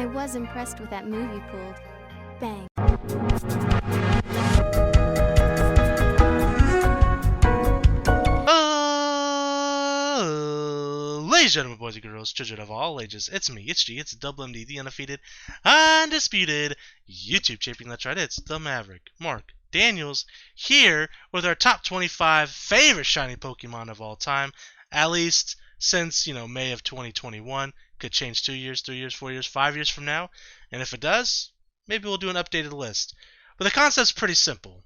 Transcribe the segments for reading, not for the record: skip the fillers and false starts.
I was impressed with that move you pulled. Bang. Ladies and gentlemen, boys and girls, children of all ages, it's me, it's G, it's Double MD, the undefeated, undisputed YouTube champion. That's right, it's the Maverick, Mark Daniels, here with our top 25 favorite shiny Pokemon of all time, at least since, May of 2021. Could change 2 years, 3 years, 4 years, 5 years from now, and if it does, maybe we'll do an updated list. But the concept's pretty simple.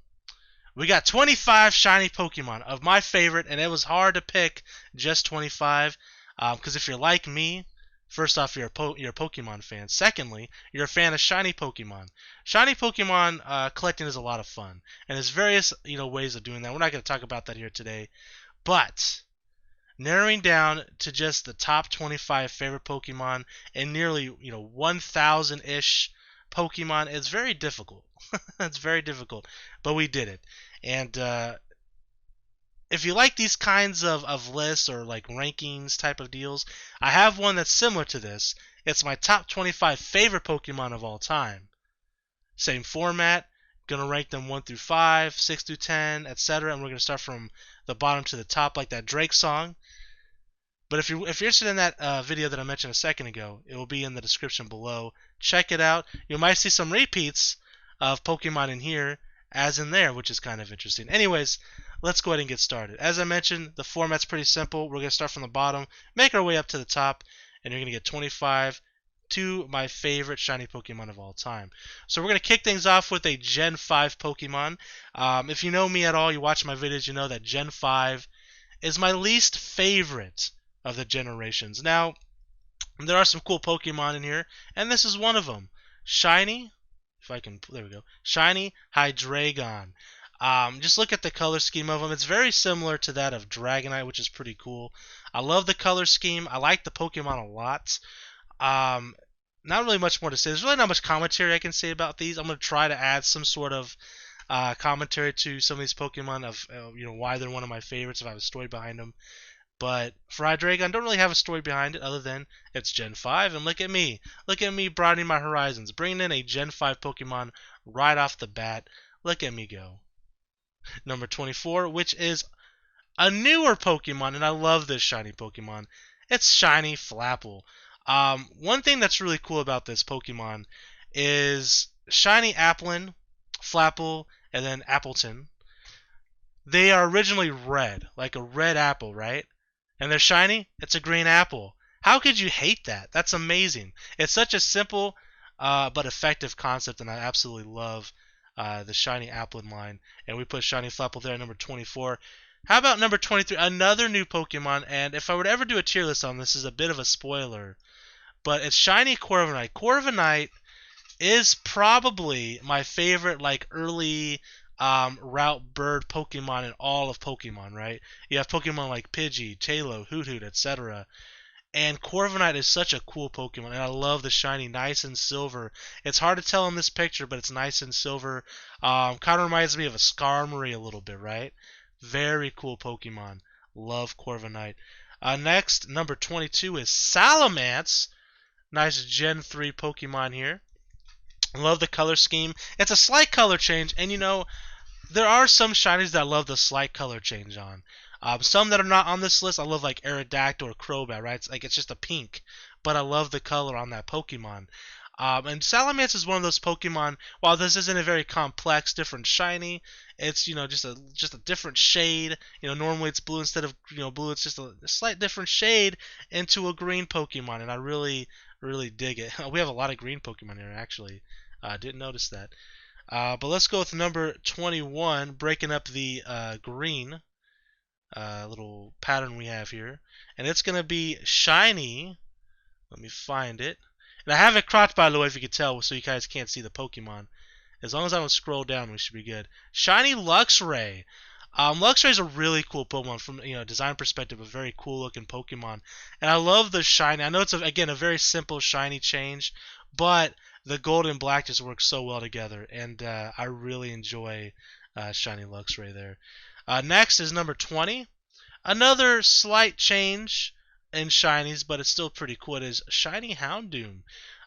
We got 25 shiny Pokemon of my favorite, and it was hard to pick just 25. Because if you're like me, first off, you're a Pokemon fan. Secondly, you're a fan of shiny Pokemon. Shiny Pokemon collecting is a lot of fun, and there's various ways of doing that. We're not going to talk about that here today, but narrowing down to just the top 25 favorite Pokemon and nearly 1,000-ish Pokemon is very difficult. It's very difficult, but we did it. And if you like these kinds of lists or like rankings type of deals, I have one that's similar to this. It's my top 25 favorite Pokemon of all time. Same format. Gonna rank them 1 through 5, 6 through 10, etc. And we're gonna start from the bottom to the top, like that Drake song. But if you're interested in that video that I mentioned a second ago, it will be in the description below. Check it out. You might see some repeats of Pokemon in here as in there, which is kind of interesting. Anyways, let's go ahead and get started. As I mentioned, the format's pretty simple. We're going to start from the bottom, make our way up to the top, and you're going to get 25 to my favorite shiny Pokemon of all time. So we're going to kick things off with a Gen 5 Pokemon. If you know me at all, you watch my videos, you know that Gen 5 is my least favorite of the generations. Now, there are some cool Pokemon in here, and this is one of them. Shiny, if I can, there we go. Shiny Hydreigon. Just look at the color scheme of them. It's very similar to that of Dragonite, which is pretty cool. I love the color scheme. I like the Pokemon a lot. Not really much more to say. There's really not much commentary I can say about these. I'm going to try to add some sort of commentary to some of these Pokemon of why they're one of my favorites, if I have a story behind them. But for Hydreigon, don't really have a story behind it other than it's Gen 5, and look at me. Look at me broadening my horizons, bringing in a Gen 5 Pokemon right off the bat. Look at me go. Number 24, which is a newer Pokemon, and I love this shiny Pokemon. It's Shiny Flapple. One thing that's really cool about this Pokemon is Shiny Applin, Flapple, and then Appleton. They are originally red, like a red apple, right? And they're shiny, it's a green apple. How could you hate that? That's amazing. It's such a simple but effective concept, and I absolutely love the Shiny Applin line. And we put Shiny Flapple there at number 24. How about number 23? Another new Pokemon, and if I were to ever do a tier list on this, is a bit of a spoiler, but it's Shiny Corviknight. Corviknight is probably my favorite early route bird Pokemon in all of Pokemon, right? You have Pokemon like Pidgey, Tailo, Hoothoot, etc. And Corviknight is such a cool Pokemon, and I love the shiny, nice and silver. It's hard to tell in this picture, but it's nice and silver. Kind of reminds me of a Skarmory a little bit, right? Very cool Pokemon. Love Corviknight. Next, number 22 is Salamence. Nice Gen 3 Pokemon here. Love the color scheme. It's a slight color change, and there are some shinies that I love the slight color change on. Some that are not on this list, I love like Aerodactyl or Crobat, right? It's just a pink, but I love the color on that Pokemon. And Salamence is one of those Pokemon. While this isn't a very complex, different shiny, it's just a different shade. Normally it's blue instead of blue. It's just a slight different shade into a green Pokemon, and I really dig it. We have a lot of green Pokemon here, actually. Didn't notice that. But let's go with number 21, breaking up the green little pattern we have here. And it's going to be Shiny. Let me find it. And I have it cropped, by the way, if you can tell, so you guys can't see the Pokemon. As long as I don't scroll down, we should be good. Shiny Luxray. Luxray is a really cool Pokemon from design perspective, a very cool looking Pokemon, and I love the shiny. I know it's again a very simple shiny change, but the gold and black just work so well together, and I really enjoy shiny Luxray there. Next is number 20, another slight change in shinies, but it's still pretty cool. It is Shiny Houndoom.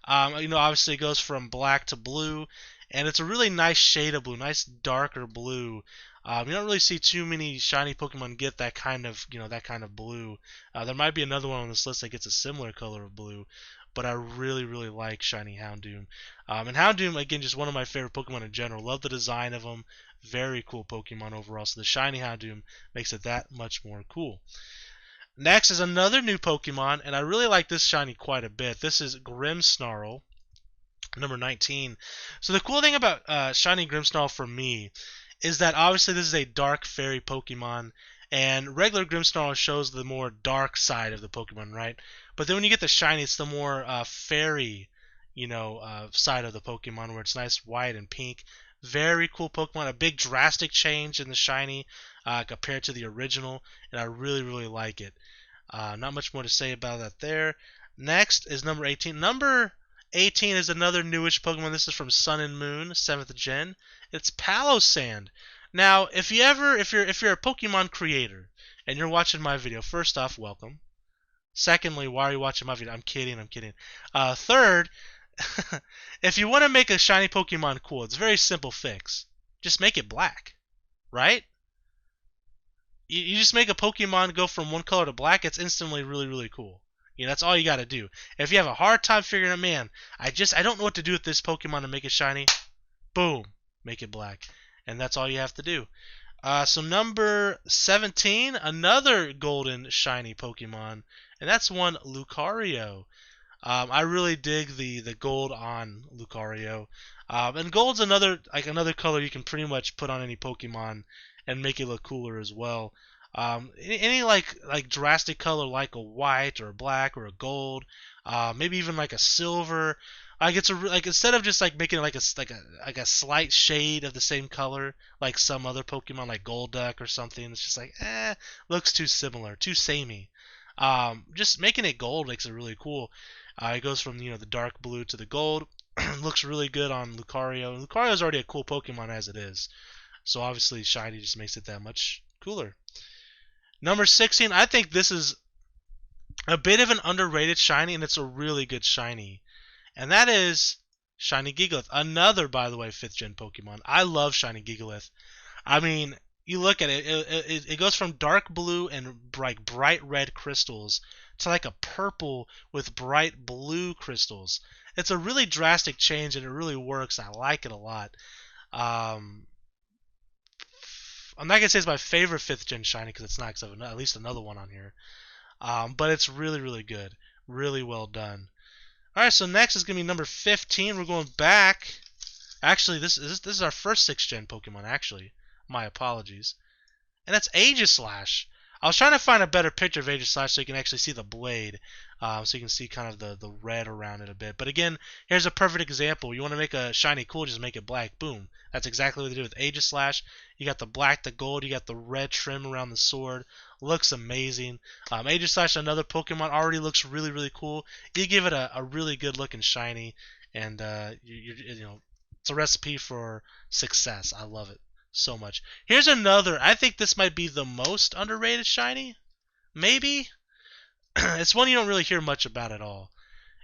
Obviously it goes from black to blue, and it's a really nice shade of blue, nice darker blue. You don't really see too many shiny Pokemon get that kind of, that kind of blue. There might be another one on this list that gets a similar color of blue, but I really, really like shiny Houndoom. And Houndoom, again, just one of my favorite Pokemon in general. Love the design of them. Very cool Pokemon overall. So the shiny Houndoom makes it that much more cool. Next is another new Pokemon, and I really like this shiny quite a bit. This is Grimmsnarl, number 19. So the cool thing about shiny Grimmsnarl for me is that obviously this is a dark fairy Pokemon, and regular Grimmsnarl shows the more dark side of the Pokemon, right? But then when you get the shiny, it's the more fairy, side of the Pokemon, where it's nice white and pink. Very cool Pokemon. A big drastic change in the shiny compared to the original, and I really, really like it. Not much more to say about that there. Next is number 18. Number 18 is another newish Pokemon. This is from Sun and Moon, 7th Gen. It's Palossand. Now, if you're a Pokemon creator and you're watching my video, first off, welcome. Secondly, why are you watching my video? I'm kidding. Third, if you want to make a shiny Pokemon cool, it's a very simple fix. Just make it black, right? You just make a Pokemon go from one color to black, it's instantly really, really cool. That's all you got to do. If you have a hard time figuring out, man, I don't know what to do with this Pokemon to make it shiny, boom, make it black. And that's all you have to do. So number 17, another golden shiny Pokemon, and that's one Lucario. I really dig the gold on Lucario. And gold's another color you can pretty much put on any Pokemon and make it look cooler as well. Any like drastic color like a white or a black or a gold, maybe even like a silver. Instead of just like making it like a slight shade of the same color like some other Pokemon like Golduck or something, it's just like looks too similar, too samey. Just making it gold makes it really cool. It goes from the dark blue to the gold. Looks really good on Lucario. Lucario is already a cool Pokemon as it is, so obviously shiny just makes it that much cooler. Number 16, I think this is a bit of an underrated shiny, and it's a really good shiny. And that is Shiny Gigalith. Another, by the way, 5th Gen Pokemon. I love Shiny Gigalith. I mean, you look at it, it goes from dark blue and bright red crystals to like a purple with bright blue crystals. It's a really drastic change, and it really works. I like it a lot. I'm not going to say it's my favorite 5th Gen Shiny because it's not, because I have at least another one on here. But it's really, really good. Really well done. Alright, so next is going to be number 15. We're going back. Actually, this is our first 6th Gen Pokemon, actually. My apologies. And that's Aegis Slash. I was trying to find a better picture of Aegis Slash so you can actually see the blade. So you can see kind of the red around it a bit. But again, here's a perfect example. You want to make a shiny cool, just make it black. Boom. That's exactly what they did with Aegis Slash. You got the black, the gold, you got the red trim around the sword. Looks amazing. Aegis Slash, another Pokemon, already looks really, really cool. You give it a really good looking shiny, and it's a recipe for success. I love it so much. Here's another. I think this might be the most underrated shiny. Maybe. It's one you don't really hear much about at all.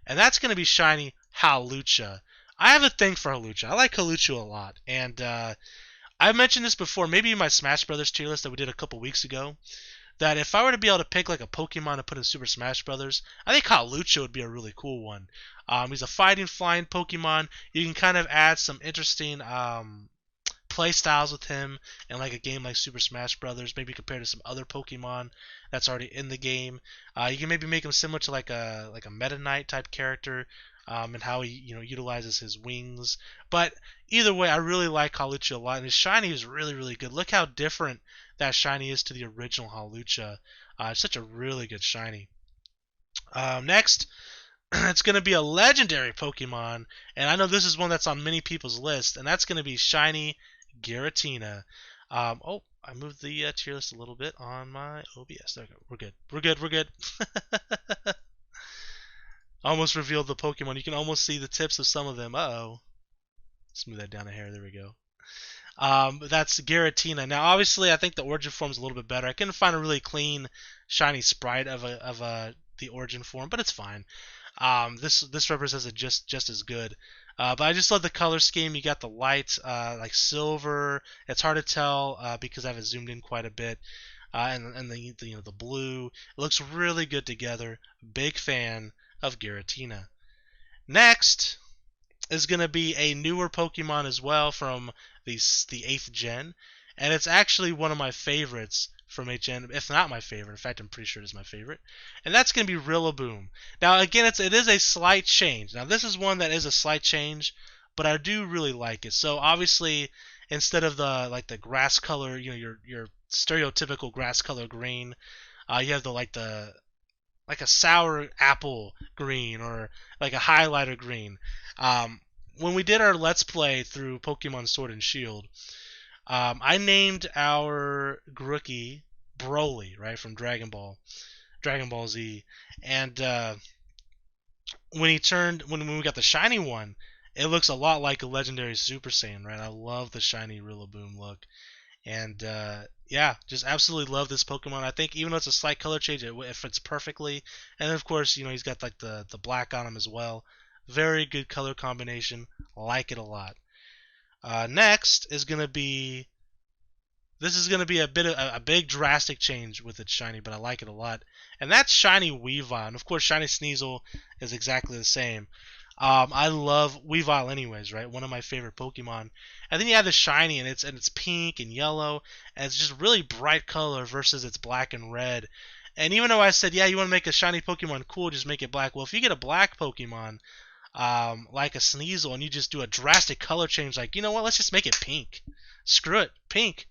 And that's going to be shiny Hawlucha. I have a thing for Hawlucha. I like Hawlucha a lot. And I mentioned this before, maybe in my Smash Brothers tier list that we did a couple weeks ago, that if I were to be able to pick like a Pokemon to put in Super Smash Brothers, I think Hawlucha would be a really cool one. He's a fighting, flying Pokemon. You can kind of add some interesting play styles with him in like a game like Super Smash Brothers, maybe compared to some other Pokemon that's already in the game. You can maybe make him similar to like a Meta Knight type character, and how he utilizes his wings. But either way, I really like Hawlucha a lot, and his shiny is really, really good. Look how different that shiny is to the original Hawlucha. It's such a really good shiny. Next, it's going to be a legendary Pokemon, and I know this is one that's on many people's list, and that's going to be shiny Giratina. Oh, I moved the tier list a little bit on my OBS. There we go. We're good. Almost revealed the Pokemon. You can almost see the tips of some of them. Uh-oh. Smooth that down a hair. There we go. That's Giratina. Now, obviously, I think the origin form is a little bit better. I couldn't find a really clean, shiny sprite of the origin form, but it's fine. This represents it just as good. But I just love the color scheme. You got the light, like silver. It's hard to tell because I haven't zoomed in quite a bit. And the blue. It looks really good together. Big fan of Giratina. Next is going to be a newer Pokemon as well from the 8th gen, and it's actually one of my favorites from 8th gen, if not my favorite. In fact, I'm pretty sure it is my favorite, and that's going to be Rillaboom. Now, again, it is a slight change. Now, this is one that is a slight change, but I do really like it. So obviously, instead of the grass color, your stereotypical grass color green, you have the like a sour apple green or like a highlighter green. When we did our Let's Play through Pokemon Sword and Shield, I named our Grookey Broly, right, from Dragon Ball Z, and when we got the shiny one, it looks a lot like a legendary Super Saiyan, right? I love the shiny Rillaboom look. And yeah, just absolutely love this Pokemon. I think even though it's a slight color change, it fits perfectly. And of course, he's got like the black on him as well. Very good color combination. Like it a lot. Next is gonna be a big drastic change with its shiny, but I like it a lot. And that's shiny Weavile. And of course, shiny Sneasel is exactly the same. I love Weavile anyways, right? One of my favorite Pokemon. And then you have the shiny, and it's pink and yellow, and it's just really bright color versus its black and red. And even though I said, yeah, you want to make a shiny Pokemon cool, just make it black. Well, if you get a black Pokemon, like a Sneasel, and you just do a drastic color change, like, you know what, let's just make it pink. Screw it, pink.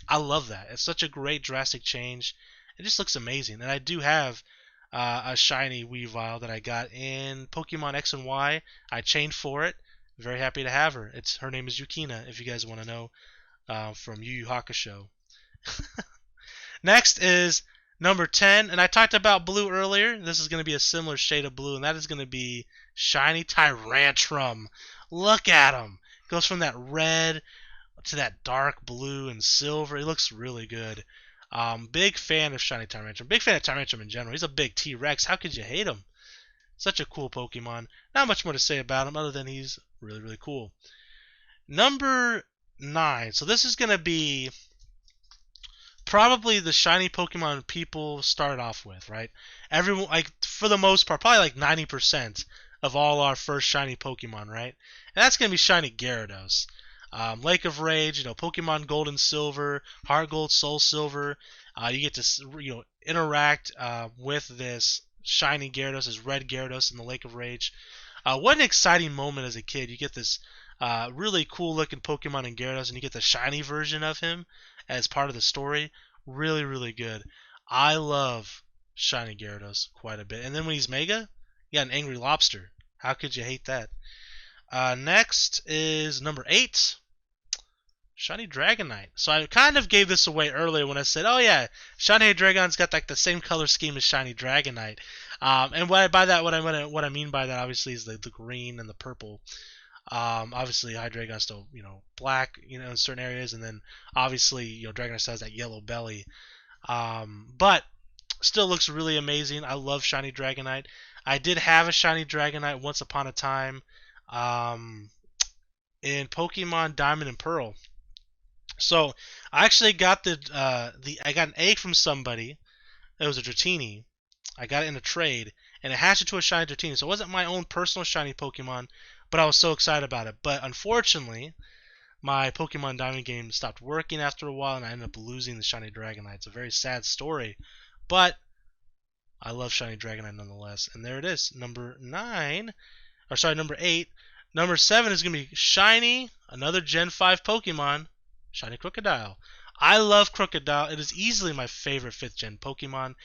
I love that. It's such a great drastic change. It just looks amazing. And I do have a shiny Weavile that I got in Pokemon X and Y. I chained for it. Very happy to have her. Her name is Yukina, if you guys want to know, from Yu Yu Hakusho. Next is number 10, and I talked about blue earlier. This is going to be a similar shade of blue, and that is going to be shiny Tyrantrum. Look at him. Goes from that red to that dark blue and silver. It looks really good. Big fan of shiny Tyrantrum. Big fan of Tyrantrum in general. He's a big T-Rex. How could you hate him? Such a cool Pokemon. Not much more to say about him other than he's really, really cool. Number 9. So this is going to be probably the shiny Pokemon people start off with, right? Everyone, like, for the most part, probably like 90% of all our first shiny Pokemon, right? And that's going to be shiny Gyarados. Lake of Rage, Pokemon Gold and Silver, Heart Gold, Soul Silver. You get to interact with this shiny Gyarados, this red Gyarados in the Lake of Rage. What an exciting moment as a kid. You get this really cool looking Pokemon in Gyarados, and you get the shiny version of him as part of the story. Really, really good. I love shiny Gyarados quite a bit. And then when he's Mega, you got an Angry Lobster. How could you hate that? Next is number 8. Shiny Dragonite. So I kind of gave this away earlier when I said, oh yeah, Shiny Dragon's got like the same color scheme as Shiny Dragonite. And what I mean by that obviously is the green and the purple. Obviously Hydreigon's still, black, in certain areas, and then obviously, Dragonite still has that yellow belly. But still looks really amazing. I love Shiny Dragonite. I did have a Shiny Dragonite once upon a time in Pokemon Diamond and Pearl. So I actually got I got an egg from somebody. It was a Dratini. I got it in a trade, and it hatched into a shiny Dratini. So it wasn't my own personal shiny Pokemon, but I was so excited about it. But unfortunately, my Pokemon Diamond game stopped working after a while, and I ended up losing the shiny Dragonite. It's a very sad story, but I love shiny Dragonite nonetheless. And there it is, number 8. Number 7 is going to be shiny, another Gen 5 Pokemon, shiny Crocodile. I love Crocodile. It is easily my favorite 5th gen Pokemon.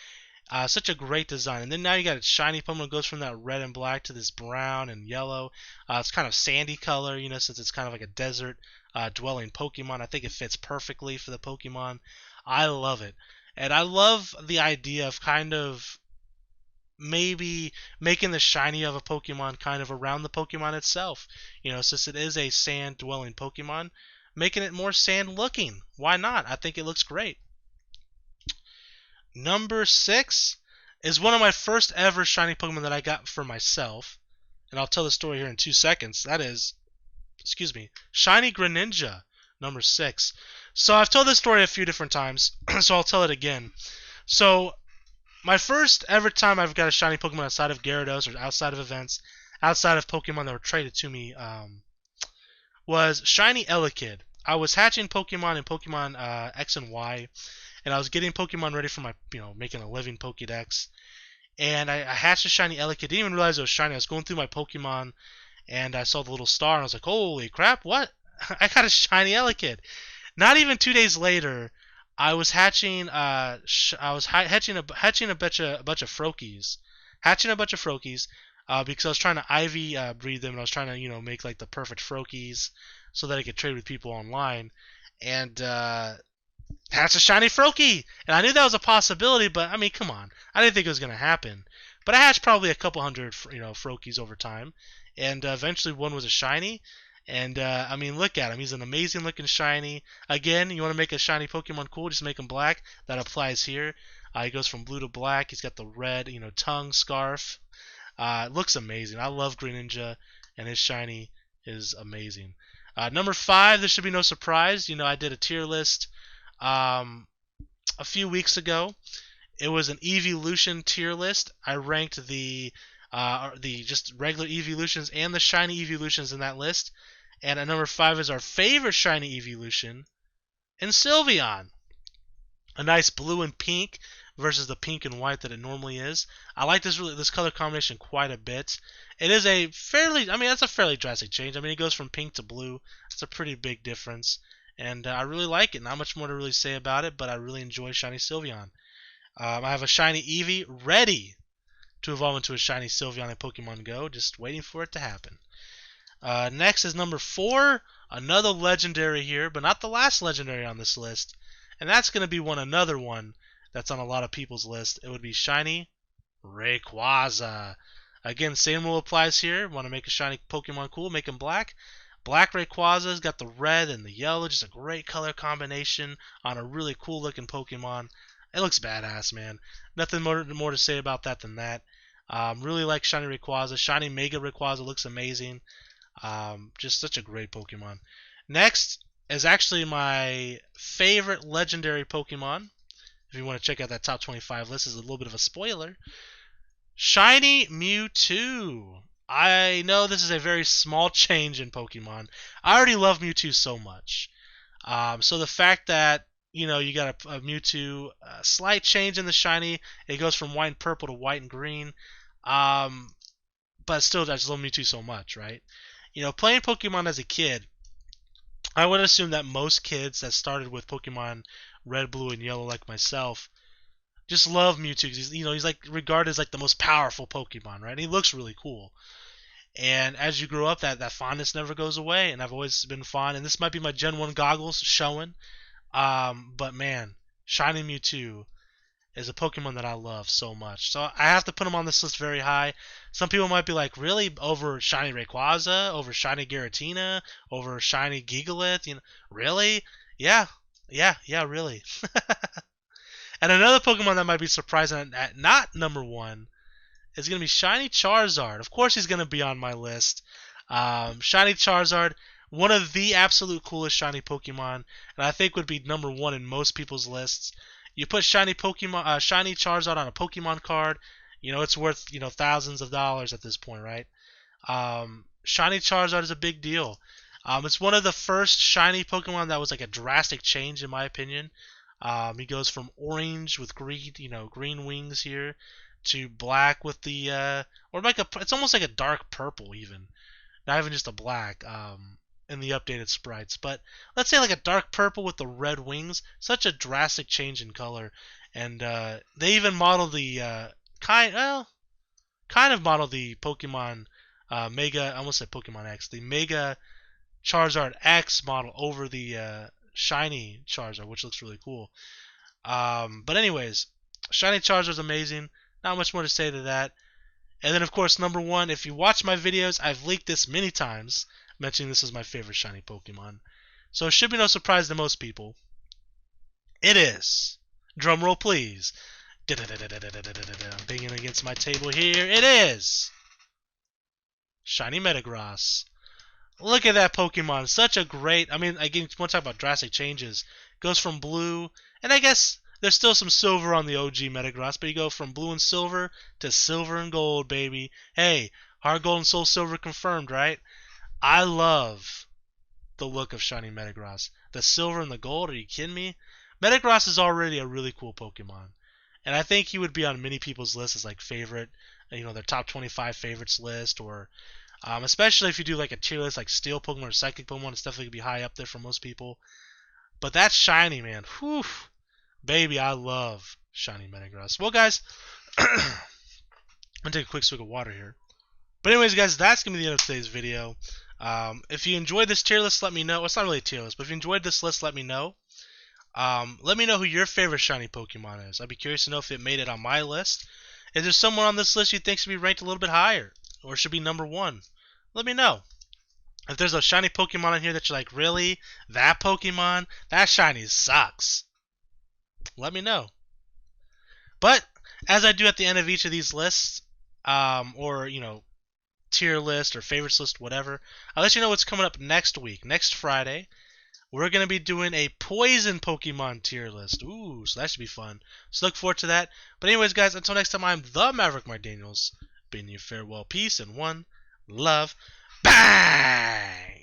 Such a great design. And then now you got its shiny Pokemon. It goes from that red and black to this brown and yellow. It's kind of sandy color, since it's kind of like a desert dwelling Pokemon. I think it fits perfectly for the Pokemon. I love it. And I love the idea of kind of maybe making the shiny of a Pokemon kind of around the Pokemon itself. Since it is a sand dwelling Pokemon, making it more sand looking. Why not? I think it looks great. Number 6 is one of my first ever shiny Pokemon that I got for myself. And I'll tell the story here in 2 seconds. That is, excuse me, Shiny Greninja, number 6. So I've told this story a few different times, so I'll tell it again. So my first ever time I've got a shiny Pokemon outside of Gyarados, or outside of events, outside of Pokemon that were traded to me, was Shiny Elekid. I was hatching Pokemon in Pokemon X and Y, and I was getting Pokemon ready for my, making a living Pokédex. And I hatched a Shiny Elekid. Didn't even realize it was shiny. I was going through my Pokemon, and I saw the little star, and I was like, "Holy crap! What? I got a Shiny Elekid!" Not even 2 days later, I was hatching. Hatching a bunch of Froakies, because I was trying to Ivy breed them, and I was trying to make like the perfect Froakies so that I could trade with people online, and hatched a shiny Froakie, and I knew that was a possibility, but I mean, come on, I didn't think it was gonna happen. But I hatched probably a couple hundred, Froakies over time, and eventually one was a shiny. And I mean, look at him. He's an amazing looking shiny. Again, you want to make a shiny Pokemon cool, just make him black. That applies here. He goes from blue to black. He's got the red, tongue scarf. It looks amazing. I love Greninja, and his shiny is amazing. Number 5, this should be no surprise. I did a tier list a few weeks ago. It was an Evolution tier list. I ranked the just regular Evolutions and the shiny Evolutions in that list. And at number 5 is our favorite shiny Evolution, in Sylveon. A nice blue and pink versus the pink and white that it normally is. I like this color combination quite a bit. It is a fairly, that's a fairly drastic change. It goes from pink to blue. It's a pretty big difference. And I really like it. Not much more to really say about it, but I really enjoy shiny Sylveon. I have a shiny Eevee ready to evolve into a shiny Sylveon in Pokemon Go, just waiting for it to happen. Next is number 4, another legendary here, but not the last legendary on this list. And that's going to be another one that's on a lot of people's list. It would be shiny Rayquaza. Again, same rule applies here. Want to make a shiny Pokemon cool, make him black. Black Rayquaza's got the red and the yellow, just a great color combination on a really cool looking Pokemon. It looks badass, man. Nothing more to say about that than that. Really like shiny Rayquaza. Shiny Mega Rayquaza looks amazing. Just such a great Pokemon. Next is actually my favorite legendary Pokemon. If you want to check out that top 25 list, is a little bit of a spoiler. Shiny Mewtwo. I know this is a very small change in Pokemon. I already love Mewtwo so much. So the fact that you got a Mewtwo, a slight change in the shiny. It goes from white and purple to white and green. But still, I just love Mewtwo so much, right? Playing Pokemon as a kid, I would assume that most kids that started with Pokemon Red, Blue, and Yellow, like myself, just love Mewtwo. He's like regarded as like the most powerful Pokemon, right? And he looks really cool. And as you grow up, that fondness never goes away. And I've always been fond. And this might be my Gen 1 goggles showing. But man, Shiny Mewtwo is a Pokemon that I love so much. So I have to put him on this list very high. Some people might be like, really? Over Shiny Rayquaza? Over Shiny Giratina? Over Shiny Gigalith? Really? Yeah, really. And another Pokemon that might be surprising at not number 1 is going to be Shiny Charizard. Of course he's going to be on my list. Shiny Charizard, one of the absolute coolest shiny Pokemon, and I think would be number 1 in most people's lists. You put shiny Charizard on a Pokemon card, it's worth thousands of dollars at this point, right? Shiny Charizard is a big deal. It's one of the first shiny Pokemon that was like a drastic change in my opinion. He goes from orange with green wings here to black with the it's almost like a dark purple even, not even just a black. In the updated sprites, but let's say like a dark purple with the red wings. Such a drastic change in color, and they even modeled the kind of modeled the Pokemon Mega. I almost said Pokemon X, the Mega Charizard X model over the shiny Charizard, which looks really cool. But anyways, shiny Charizard is amazing. Not much more to say to that. And then of course number 1, if you watch my videos, I've leaked this many times, mentioning this is my favorite shiny Pokemon. So it should be no surprise to most people. It is, drumroll please, I'm banging against my table here. It is Shiny Metagross. Look at that Pokemon. Such a great... I mean, again, want to talk about drastic changes. Goes from blue... And I guess there's still some silver on the OG Metagross, but you go from blue and silver to silver and gold, baby. Hey, Heart Gold and Soul Silver confirmed, right? I love the look of Shiny Metagross. The silver and the gold, are you kidding me? Metagross is already a really cool Pokemon. And I think he would be on many people's lists as like favorite, their top 25 favorites list, or especially if you do like a tier list like Steel Pokemon or Psychic Pokemon, it's definitely going to be high up there for most people. But that's Shiny, man. Whew. Baby, I love Shiny Metagross. Well, guys, I'm going to take a quick swig of water here. But anyways, guys, that's going to be the end of today's video. If you enjoyed this tier list, let me know. Well, it's not really a tier list, but if you enjoyed this list, let me know. Let me know who your favorite shiny Pokemon is. I'd be curious to know if it made it on my list. Is there someone on this list you think should be ranked a little bit higher? Or should be number 1? Let me know. If there's a shiny Pokemon in here that you're like, really? That Pokemon? That shiny sucks. Let me know. But, as I do at the end of each of these lists, or, tier list or favorites list, whatever, I'll let you know what's coming up next week. Next Friday, we're going to be doing a poison Pokemon tier list. Ooh, so that should be fun. So look forward to that. But anyways, guys, until next time, I'm the Maverick Mark Daniels, bidding you farewell, peace, and one love. Bang!